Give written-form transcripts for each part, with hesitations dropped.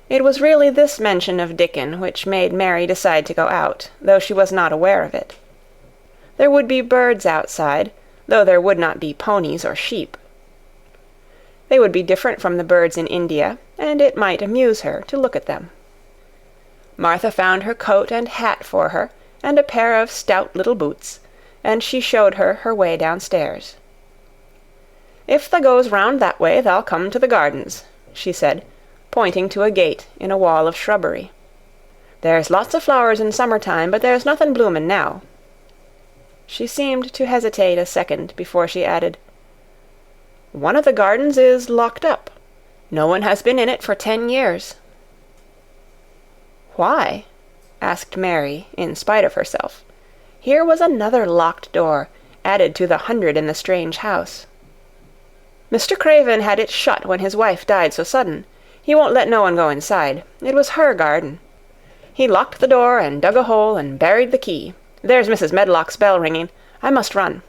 It was really this mention of Dickon which made Mary decide to go out, though she was not aware of it. There would be birds outside, though there would not be ponies or sheep. They would be different from the birds in India, and it might amuse her to look at them. Martha found her coat and hat for her, and a pair of stout little boots, and she showed her her way downstairs. "If tha goes round that way, tha'll come to the gardens," she said, pointing to a gate in a wall of shrubbery. "There's lots of flowers in summer-time, but there's nothing bloomin' now." She seemed to hesitate a second before she added, "One of the gardens is locked up. No one has been in it for 10 years." "Why?" asked Mary, in spite of herself. Here was another locked door, added to the 100 in the strange house. "Mr. Craven had it shut when his wife died so sudden. He won't let no one go inside. It was her garden. He locked the door and dug a hole and buried the key. There's Mrs. Medlock's bell ringing. I must run."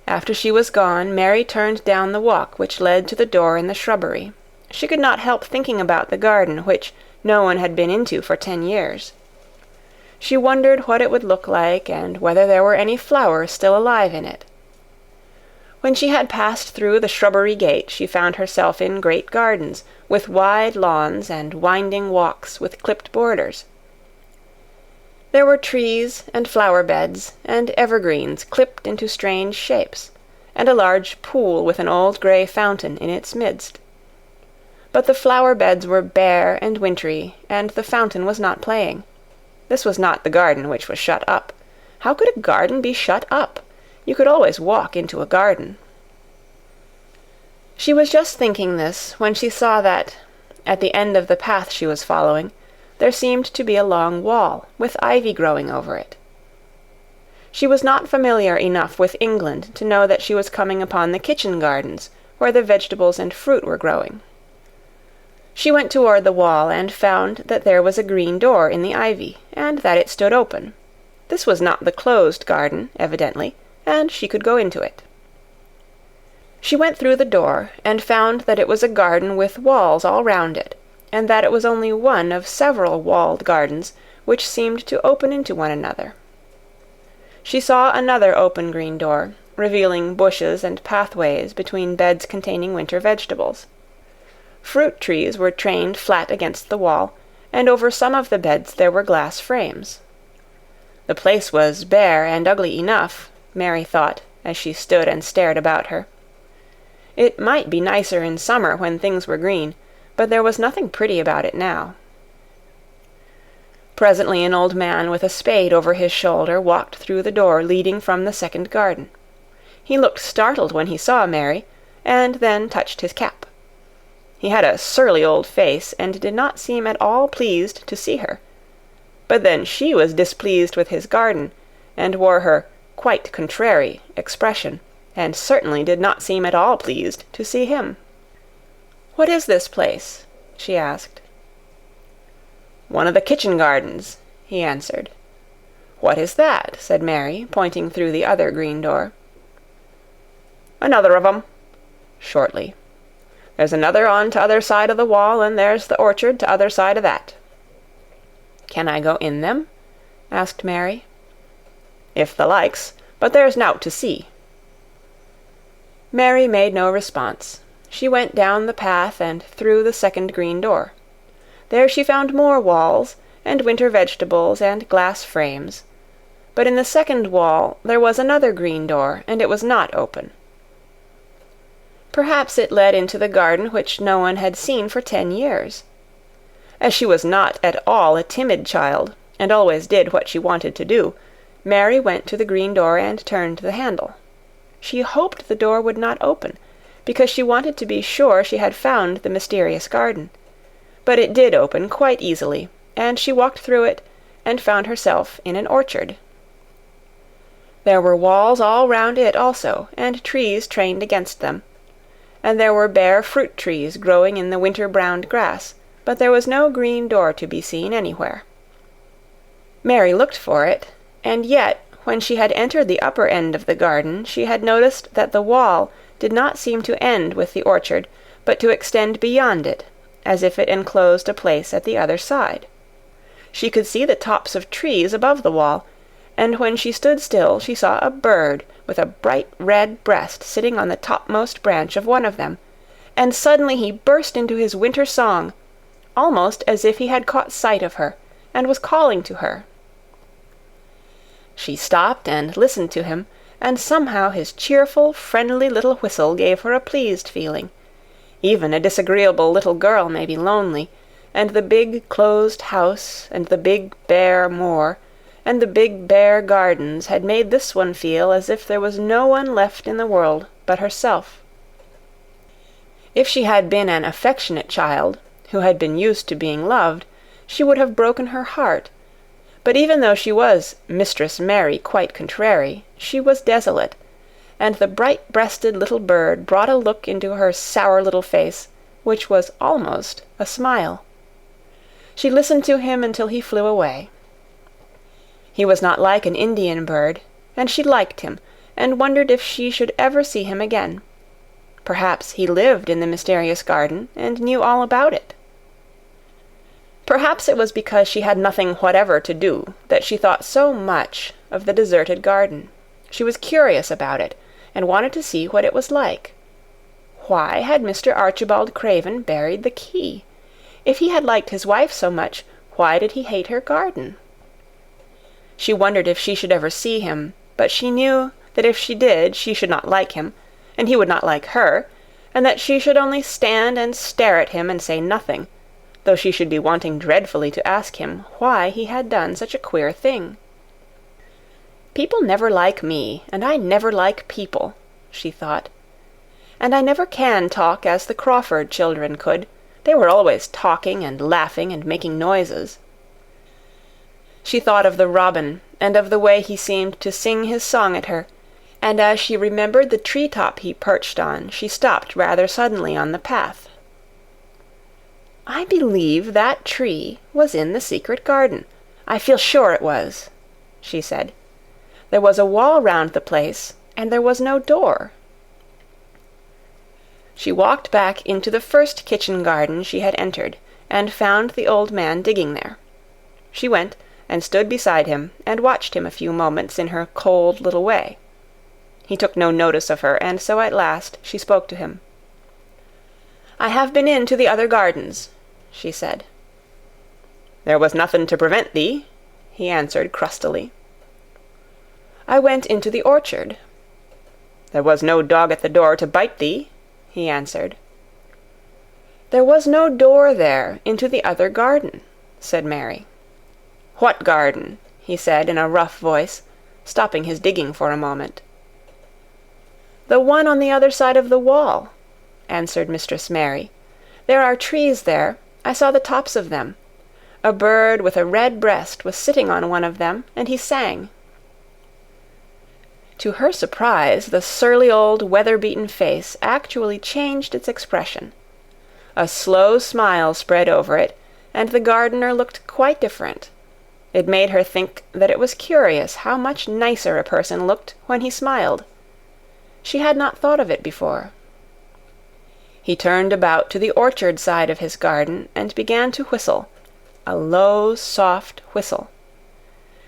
After she was gone, Mary turned down the walk which led to the door in the shrubbery. She could not help thinking about the garden which no one had been into for 10 years. She wondered what it would look like, and whether there were any flowers still alive in it. When she had passed through the shrubbery gate, she found herself in great gardens, with wide lawns and winding walks with clipped borders. There were trees and flower beds and evergreens clipped into strange shapes, and a large pool with an old grey fountain in its midst. But the flower beds were bare and wintry, and the fountain was not playing. This was not the garden which was shut up. How could a garden be shut up? You could always walk into a garden. She was just thinking this when she saw that, at the end of the path she was following, there seemed to be a long wall, with ivy growing over it. She was not familiar enough with England to know that she was coming upon the kitchen gardens, where the vegetables and fruit were growing. She went toward the wall and found that there was a green door in the ivy, and that it stood open. This was not the closed garden, evidently, and she could go into it. She went through the door, and found that it was a garden with walls all round it, and that it was only one of several walled gardens which seemed to open into one another. She saw another open green door, revealing bushes and pathways between beds containing winter vegetables. Fruit trees were trained flat against the wall, and over some of the beds there were glass frames. The place was bare and ugly enough, Mary thought, as she stood and stared about her. It might be nicer in summer when things were green, but there was nothing pretty about it now. Presently an old man with a spade over his shoulder walked through the door leading from the second garden. He looked startled when he saw Mary, and then touched his cap. He had a surly old face, and did not seem at all pleased to see her. But then she was displeased with his garden, and wore her quite contrary expression, and certainly did not seem at all pleased to see him. "What is this place?" she asked. "One of the kitchen gardens," he answered. "What is that?" said Mary, pointing through the other green door. "Another of 'em," shortly. "There's another on t'other side of the wall, and there's the orchard t'other side of that." "Can I go in them?" asked Mary. "If thou likes, but there's nowt to see." Mary made no response. She went down the path and through the second green door. There she found more walls, and winter vegetables and glass frames. But in the second wall there was another green door, and it was not open. Perhaps it led into the garden which no one had seen for 10 years. As she was not at all a timid child, and always did what she wanted to do, Mary went to the green door and turned the handle. She hoped the door would not open, because she wanted to be sure she had found the mysterious garden. But it did open quite easily, and she walked through it, and found herself in an orchard. There were walls all round it also, and trees trained against them, and there were bare fruit trees growing in the winter-browned grass, but there was no green door to be seen anywhere. Mary looked for it, and yet, when she had entered the upper end of the garden, she had noticed that the wall did not seem to end with the orchard, but to extend beyond it, as if it enclosed a place at the other side. She could see the tops of trees above the wall, and when she stood still she saw a bird with a bright red breast sitting on the topmost branch of one of them, and suddenly he burst into his winter song, almost as if he had caught sight of her, and was calling to her. She stopped and listened to him, and somehow his cheerful, friendly little whistle gave her a pleased feeling. Even a disagreeable little girl may be lonely, and the big closed house, and the big bare moor, and the big bare gardens had made this one feel as if there was no one left in the world but herself. If she had been an affectionate child, who had been used to being loved, she would have broken her heart. But even though she was Mistress Mary quite contrary, she was desolate, and the bright-breasted little bird brought a look into her sour little face, which was almost a smile. She listened to him until he flew away. He was not like an Indian bird, and she liked him, and wondered if she should ever see him again. Perhaps he lived in the mysterious garden, and knew all about it. Perhaps it was because she had nothing whatever to do that she thought so much of the deserted garden. She was curious about it, and wanted to see what it was like. Why had Mr. Archibald Craven buried the key? If he had liked his wife so much, why did he hate her garden? She wondered if she should ever see him, but she knew that if she did, she should not like him, and he would not like her, and that she should only stand and stare at him and say nothing, though she should be wanting dreadfully to ask him why he had done such a queer thing. People never like me, and I never like people, she thought. And I never can talk as the Crawford children could. They were always talking and laughing and making noises. She thought of the robin, and of the way he seemed to sing his song at her, and as she remembered the tree-top he perched on, she stopped rather suddenly on the path. I believe that tree was in the secret garden. I feel sure it was, she said. There was a wall round the place, and there was no door. She walked back into the first kitchen garden she had entered, and found the old man digging there. She went and stood beside him, and watched him a few moments in her cold little way. He took no notice of her, and so at last she spoke to him. I have been into the other gardens, she said. There was nothing to prevent thee, he answered crustily. I went into the orchard. There was no dog at the door to bite thee, he answered. There was no door there into the other garden, said Mary. What garden? He said in a rough voice, stopping his digging for a moment. The one on the other side of the wall, answered Mistress Mary. There are trees there. I saw the tops of them. A bird with a red breast was sitting on one of them, and he sang. To her surprise, the surly old weather-beaten face actually changed its expression. A slow smile spread over it, and the gardener looked quite different. It made her think that it was curious how much nicer a person looked when he smiled. She had not thought of it before. He turned about to the orchard side of his garden and began to whistle, a low, soft whistle.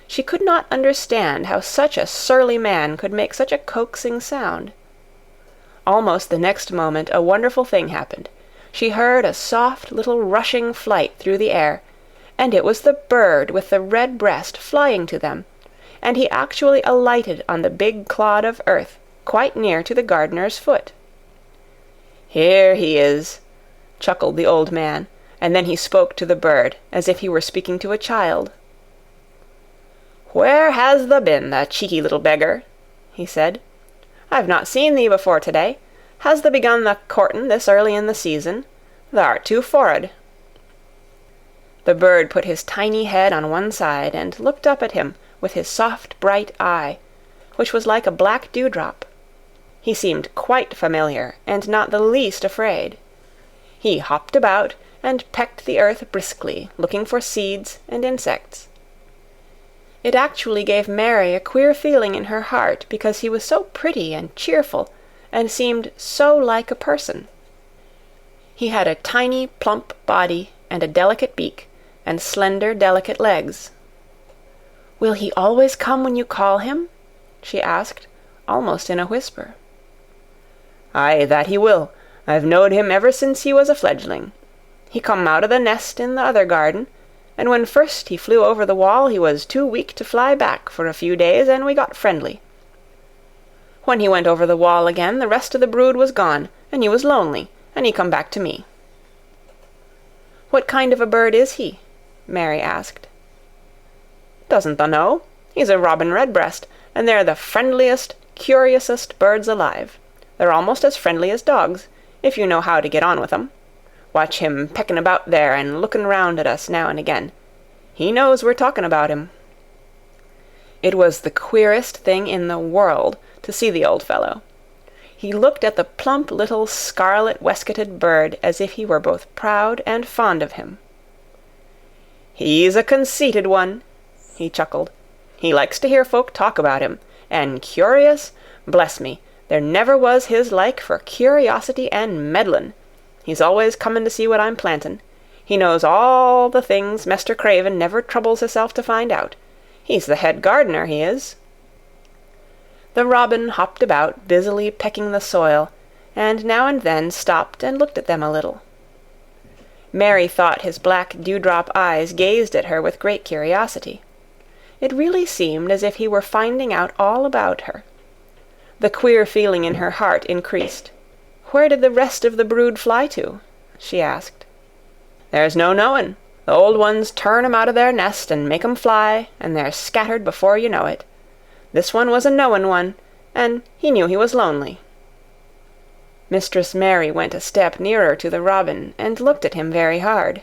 She could not understand how such a surly man could make such a coaxing sound. Almost the next moment a wonderful thing happened. She heard a soft little rushing flight through the air, and it was the bird with the red breast flying to them, and he actually alighted on the big clod of earth quite near to the gardener's foot. Here he is, chuckled the old man, and then he spoke to the bird as if he were speaking to a child. Where has thou been, the cheeky little beggar? He said. I've not seen thee before to-day. Has thou begun the courtin' this early in the season? Thou'rt too forrard. The bird put his tiny head on one side and looked up at him with his soft bright eye, which was like a black dewdrop. He seemed quite familiar, and not the least afraid. He hopped about and pecked the earth briskly, looking for seeds and insects. It actually gave Mary a queer feeling in her heart, because he was so pretty and cheerful, and seemed so like a person. He had a tiny, plump body and a delicate beak, and slender, delicate legs. "Will he always come when you call him?" she asked, almost in a whisper. "Aye, that he will. I've knowed him ever since he was a fledgling. He come out of the nest in the other garden, and when first he flew over the wall he was too weak to fly back for a few days, and we got friendly. When he went over the wall again, the rest of the brood was gone, and he was lonely, and he come back to me." "What kind of a bird is he?" Mary asked. "Doesn't thou know? He's a robin redbreast, and they're the friendliest, curiousest birds alive. They're almost as friendly as dogs, if you know how to get on with 'em. Watch him pecking about there and looking round at us now and again. He knows we're talking about him." It was the queerest thing in the world to see the old fellow. He looked at the plump little scarlet waistcoated bird as if he were both proud and fond of him. "He's a conceited one," he chuckled. "He likes to hear folk talk about him, and curious, bless me, there never was his like for curiosity and meddlin'. He's always comin' to see what I'm plantin'. He knows all the things Mester Craven never troubles hisself to find out. He's the head gardener, he is." The robin hopped about, busily pecking the soil, and now and then stopped and looked at them a little. Mary thought his black dewdrop eyes gazed at her with great curiosity. It really seemed as if he were finding out all about her. The queer feeling in her heart increased. "Where did the rest of the brood fly to?" she asked. "There's no knowin'. The old ones turn 'em out of their nest and make 'em fly, and they're scattered before you know it. This one was a knowin' one, and he knew he was lonely." Mistress Mary went a step nearer to the robin and looked at him very hard.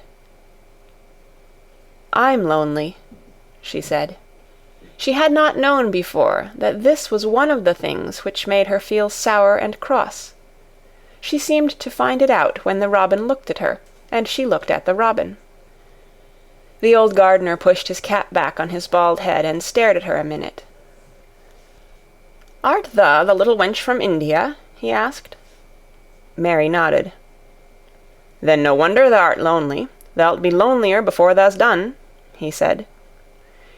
"I'm lonely," she said. She had not known before that this was one of the things which made her feel sour and cross. She seemed to find it out when the robin looked at her, and she looked at the robin. The old gardener pushed his cap back on his bald head and stared at her a minute. "Art thou the little wench from India?" he asked. Mary nodded. "Then no wonder thou art lonely. Thou'lt be lonelier before thou's done," he said.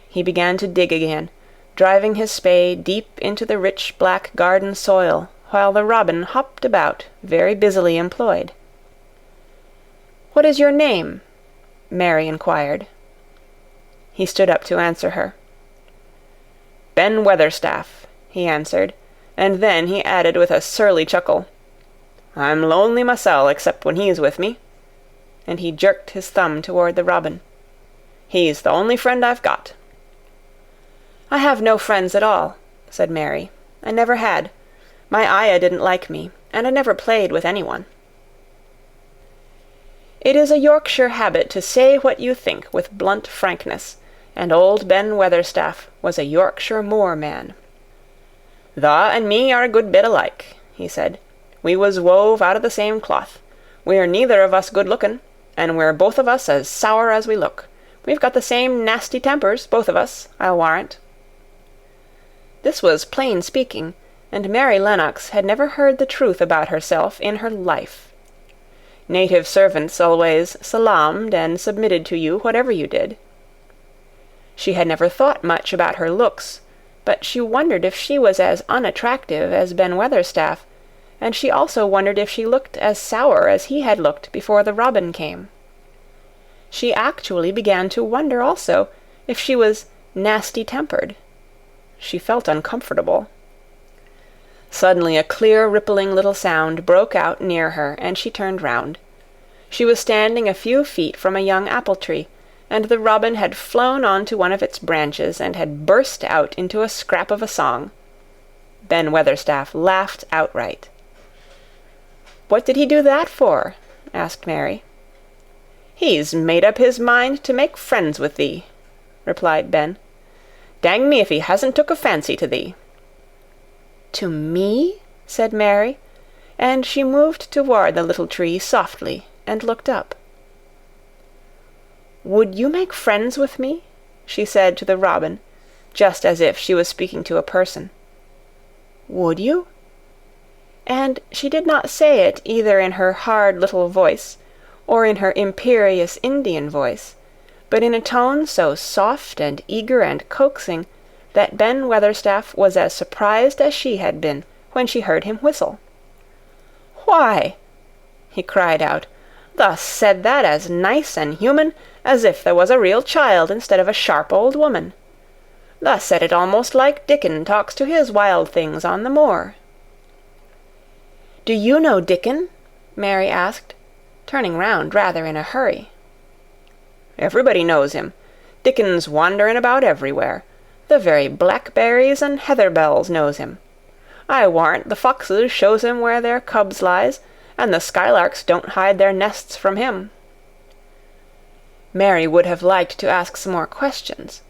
He began to dig again, driving his spade deep into the rich black garden soil, while the robin hopped about, very busily employed. "What is your name?" Mary inquired. He stood up to answer her. "Ben Weatherstaff," he answered, and then he added with a surly chuckle, "I'm lonely mysel' except when he's with me," and he jerked his thumb toward the robin. "He's the only friend I've got." "I have no friends at all," said Mary. "I never had. My ayah didn't like me, and I never played with anyone." It is a Yorkshire habit to say what you think with blunt frankness, and old Ben Weatherstaff was a Yorkshire moorman. "Thou and me are a good bit alike," he said. "We was wove out of the same cloth. We're neither of us good-lookin', and we're both of us as sour as we look. We've got the same nasty tempers, both of us, I'll warrant." This was plain speaking, and Mary Lennox had never heard the truth about herself in her life. Native servants always salaamed and submitted to you whatever you did. She had never thought much about her looks, but she wondered if she was as unattractive as Ben Weatherstaff, and she also wondered if she looked as sour as he had looked before the robin came. She actually began to wonder also if she was nasty-tempered. She felt uncomfortable. Suddenly a clear, rippling little sound broke out near her, and she turned round. She was standing a few feet from a young apple-tree, and the robin had flown on to one of its branches and had burst out into a scrap of a song. Ben Weatherstaff laughed outright. "What did he do that for?" asked Mary. "He's made up his mind to make friends with thee," replied Ben. "Dang me if he hasn't took a fancy to thee." "To me?" said Mary, and she moved toward the little tree softly and looked up. "Would you make friends with me?" she said to the robin, just as if she was speaking to a person. "Would you?" and she did not say it either in her hard little voice or in her imperious Indian voice, but in a tone so soft and eager and coaxing that Ben Weatherstaff was as surprised as she had been when she heard him whistle. "Why," he cried out, "thus said that as nice and human as if there was a real child instead of a sharp old woman. Thus said it almost like Dickon talks to his wild things on the moor." "Do you know Dickon?" Mary asked, turning round rather in a hurry. "Everybody knows him. Dickon's wanderin' about everywhere. The very blackberries and heatherbells knows him. I warrant the foxes shows him where their cubs lies, and the skylarks don't hide their nests from him." Mary would have liked to ask some more questions.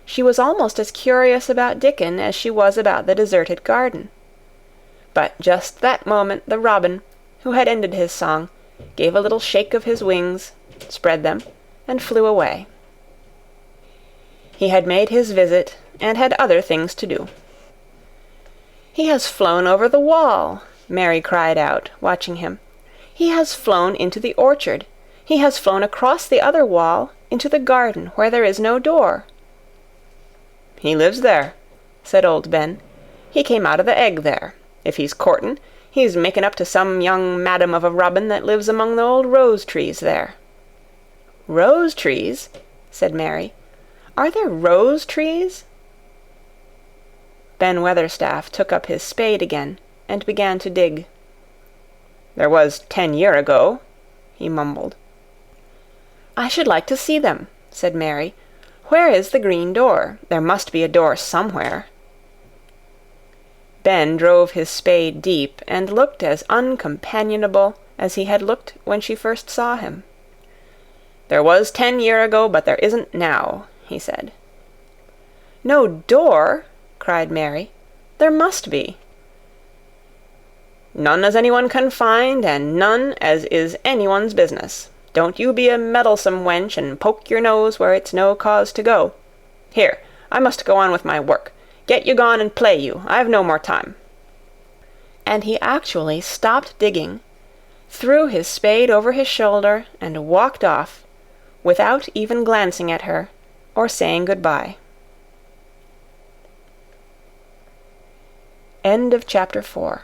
She was almost as curious about Dickon as she was about the deserted garden. But just that moment the robin, who had ended his song, gave a little shake of his wings, spread them, and flew away. He had made his visit, and had other things to do. "He has flown over the wall," Mary cried out, watching him. "He has flown into the orchard. He has flown across the other wall into the garden where there is no door." "He lives there," said old Ben. "He came out of the egg there. If he's courtin', he's making up to some young madam of a robin that lives among the old rose-trees there." "Rose-trees?" said Mary. "Are there rose-trees?" Ben Weatherstaff took up his spade again, and began to dig. "There was 10 year ago," he mumbled. "I should like to see them," said Mary. "Where is the green door? There must be a door somewhere." Ben drove his spade deep, and looked as uncompanionable as he had looked when she first saw him. "There was 10 year ago, but there isn't now," he said. "No door?" cried Mary. "There must be." "None as anyone can find, and none as is anyone's business. Don't you be a meddlesome wench, and poke your nose where it's no cause to go. Here, I must go on with my work. Get you gone and play you. I've no more time." And he actually stopped digging, threw his spade over his shoulder, and walked off, without even glancing at her or saying good-bye. End of Chapter 4.